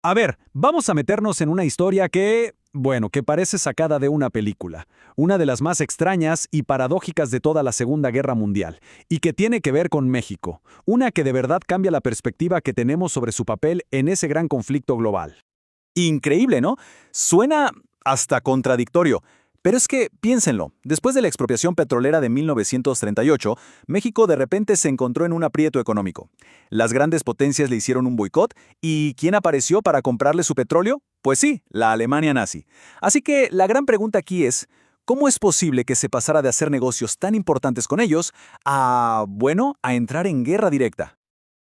A ver, vamos a meternos en una historia que parece sacada de una película, una de las más extrañas y paradójicas de toda la Segunda Guerra Mundial, y que tiene que ver con México, una que de verdad cambia la perspectiva que tenemos sobre su papel en ese gran conflicto global. Increíble, ¿no? Suena hasta contradictorio. Pero es que, piénsenlo, después de la expropiación petrolera de 1938, México de repente se encontró en un aprieto económico. Las grandes potencias le hicieron un boicot, ¿y quién apareció para comprarle su petróleo? Pues sí, la Alemania nazi. Así que la gran pregunta aquí es, ¿cómo es posible que se pasara de hacer negocios tan importantes con ellos a entrar en guerra directa?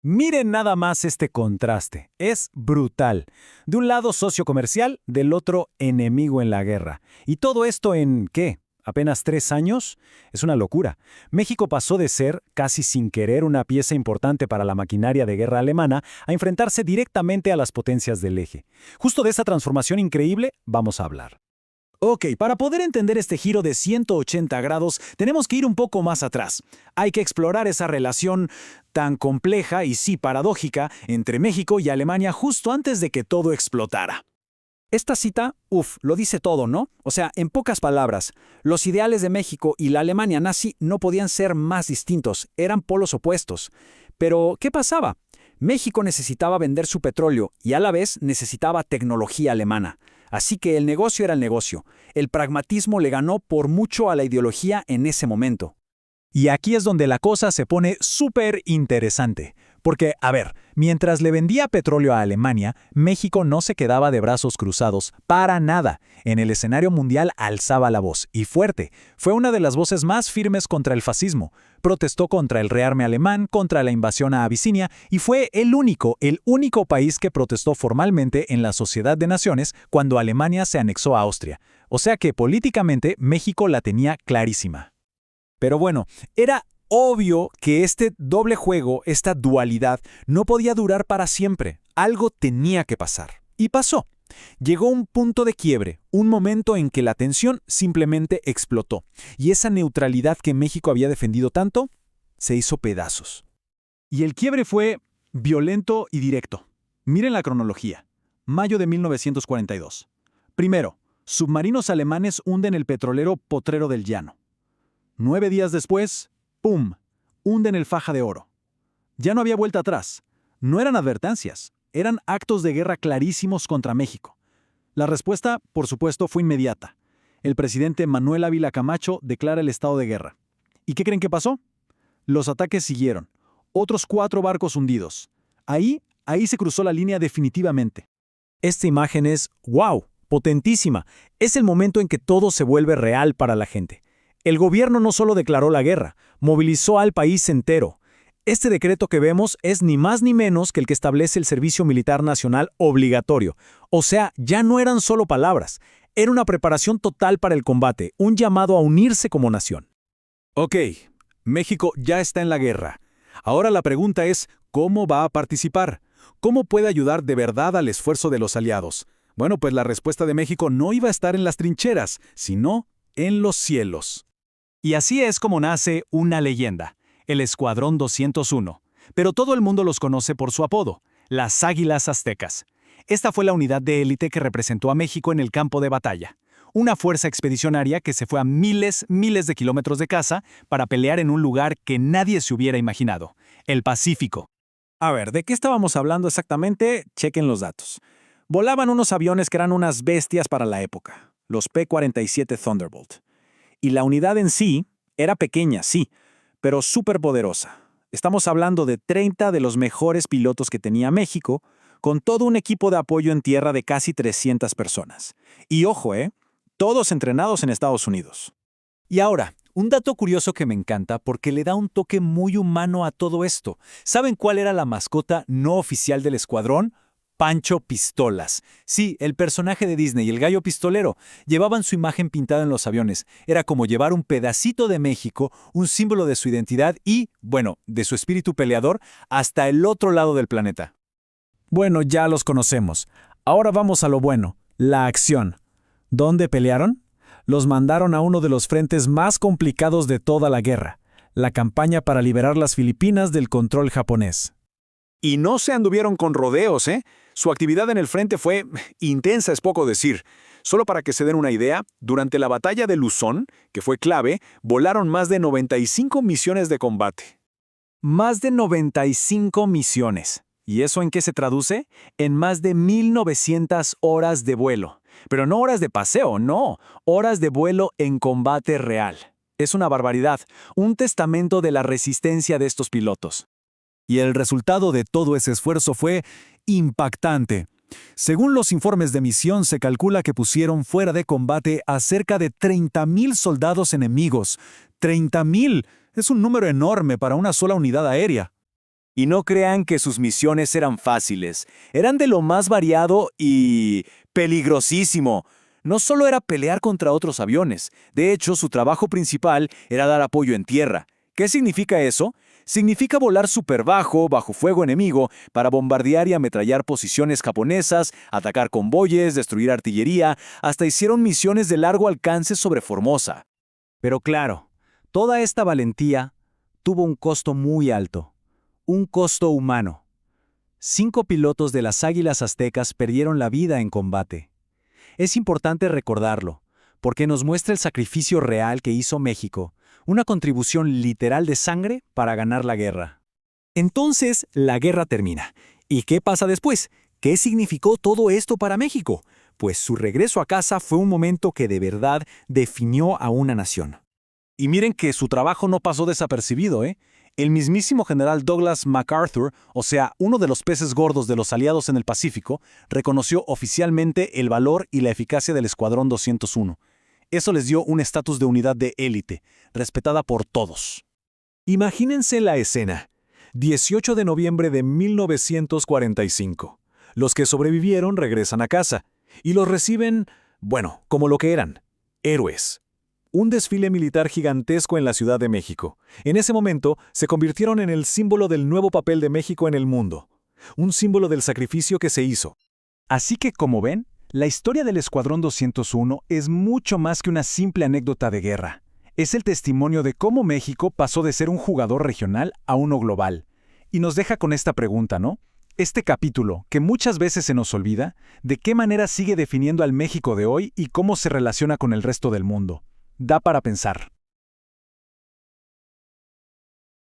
Miren nada más este contraste. Es brutal. De un lado socio comercial, del otro enemigo en la guerra. Y todo esto en, ¿qué? ¿Apenas 3 años? Es una locura. México pasó de ser, casi sin querer, una pieza importante para la maquinaria de guerra alemana a enfrentarse directamente a las potencias del eje. Justo de esa transformación increíble vamos a hablar. Ok, para poder entender este giro de 180 grados, tenemos que ir un poco más atrás. Hay que explorar esa relación tan compleja y sí paradójica entre México y Alemania justo antes de que todo explotara. Esta cita, lo dice todo, ¿no? O sea, en pocas palabras, los ideales de México y la Alemania nazi no podían ser más distintos, eran polos opuestos. Pero, ¿qué pasaba? México necesitaba vender su petróleo y a la vez necesitaba tecnología alemana. Así que el negocio era el negocio. El pragmatismo le ganó por mucho a la ideología en ese momento. Y aquí es donde la cosa se pone súper interesante. Porque, a ver, mientras le vendía petróleo a Alemania, México no se quedaba de brazos cruzados, para nada. En el escenario mundial alzaba la voz, y fuerte. Fue una de las voces más firmes contra el fascismo. Protestó contra el rearme alemán, contra la invasión a Abisinia, y fue el único país que protestó formalmente en la Sociedad de Naciones cuando Alemania se anexó a Austria. O sea que políticamente México la tenía clarísima. Pero bueno, era obvio que este doble juego, esta dualidad, no podía durar para siempre. Algo tenía que pasar. Y pasó. Llegó un punto de quiebre, un momento en que la tensión simplemente explotó. Y esa neutralidad que México había defendido tanto, se hizo pedazos. Y el quiebre fue violento y directo. Miren la cronología. Mayo de 1942. Primero, submarinos alemanes hunden el petrolero Potrero del Llano. 9 días después, ¡pum!, hunden el Faja de Oro. Ya no había vuelta atrás. No eran advertencias, eran actos de guerra clarísimos contra México. La respuesta, por supuesto, fue inmediata. El presidente Manuel Ávila Camacho declara el estado de guerra. ¿Y qué creen que pasó? Los ataques siguieron. Otros 4 barcos hundidos. Ahí se cruzó la línea definitivamente. Esta imagen es, ¡wow!, potentísima. Es el momento en que todo se vuelve real para la gente. El gobierno no solo declaró la guerra, movilizó al país entero. Este decreto que vemos es ni más ni menos que el que establece el servicio militar nacional obligatorio. O sea, ya no eran solo palabras, era una preparación total para el combate, un llamado a unirse como nación. Ok, México ya está en la guerra. Ahora la pregunta es, ¿cómo va a participar? ¿Cómo puede ayudar de verdad al esfuerzo de los aliados? Bueno, pues la respuesta de México no iba a estar en las trincheras, sino en los cielos. Y así es como nace una leyenda, el Escuadrón 201. Pero todo el mundo los conoce por su apodo, las Águilas Aztecas. Esta fue la unidad de élite que representó a México en el campo de batalla. Una fuerza expedicionaria que se fue a miles de kilómetros de casa para pelear en un lugar que nadie se hubiera imaginado, el Pacífico. A ver, ¿de qué estábamos hablando exactamente? Chequen los datos. Volaban unos aviones que eran unas bestias para la época, los P-47 Thunderbolt. Y la unidad en sí era pequeña, sí, pero súper poderosa. Estamos hablando de 30 de los mejores pilotos que tenía México, con todo un equipo de apoyo en tierra de casi 300 personas. Y ojo, todos entrenados en Estados Unidos. Y ahora, un dato curioso que me encanta porque le da un toque muy humano a todo esto. ¿Saben cuál era la mascota no oficial del escuadrón? Pancho Pistolas. Sí, el personaje de Disney, el gallo pistolero. Llevaban su imagen pintada en los aviones. Era como llevar un pedacito de México, un símbolo de su identidad y, bueno, de su espíritu peleador, hasta el otro lado del planeta. Bueno, ya los conocemos. Ahora vamos a lo bueno, la acción. ¿Dónde pelearon? Los mandaron a uno de los frentes más complicados de toda la guerra, la campaña para liberar las Filipinas del control japonés. Y no se anduvieron con rodeos, ¿eh? Su actividad en el frente fue intensa, es poco decir. Solo para que se den una idea, durante la batalla de Luzón, que fue clave, volaron más de 95 misiones de combate. Más de 95 misiones. ¿Y eso en qué se traduce? En más de 1.900 horas de vuelo. Pero no horas de paseo, no. Horas de vuelo en combate real. Es una barbaridad, un testamento de la resistencia de estos pilotos. Y el resultado de todo ese esfuerzo fue impactante. Según los informes de misión, se calcula que pusieron fuera de combate a cerca de 30.000 soldados enemigos. ¡30.000! Es un número enorme para una sola unidad aérea. Y no crean que sus misiones eran fáciles. Eran de lo más variado y peligrosísimo. No solo era pelear contra otros aviones. De hecho, su trabajo principal era dar apoyo en tierra. ¿Qué significa eso? Significa volar súper bajo fuego enemigo, para bombardear y ametrallar posiciones japonesas, atacar convoyes, destruir artillería, hasta hicieron misiones de largo alcance sobre Formosa. Pero claro, toda esta valentía tuvo un costo muy alto, un costo humano. 5 pilotos de las Águilas Aztecas perdieron la vida en combate. Es importante recordarlo, porque nos muestra el sacrificio real que hizo México, una contribución literal de sangre para ganar la guerra. Entonces, la guerra termina. ¿Y qué pasa después? ¿Qué significó todo esto para México? Pues su regreso a casa fue un momento que de verdad definió a una nación. Y miren que su trabajo no pasó desapercibido, ¿eh? El mismísimo general Douglas MacArthur, o sea, uno de los peces gordos de los aliados en el Pacífico, reconoció oficialmente el valor y la eficacia del Escuadrón 201. Eso les dio un estatus de unidad de élite, respetada por todos. Imagínense la escena. 18 de noviembre de 1945. Los que sobrevivieron regresan a casa, y los reciben, bueno, como lo que eran, héroes. Un desfile militar gigantesco en la Ciudad de México. En ese momento, se convirtieron en el símbolo del nuevo papel de México en el mundo. Un símbolo del sacrificio que se hizo. Así que, como ven, la historia del Escuadrón 201 es mucho más que una simple anécdota de guerra. Es el testimonio de cómo México pasó de ser un jugador regional a uno global. Y nos deja con esta pregunta, ¿no? Este capítulo, que muchas veces se nos olvida, ¿de qué manera sigue definiendo al México de hoy y cómo se relaciona con el resto del mundo? Da para pensar.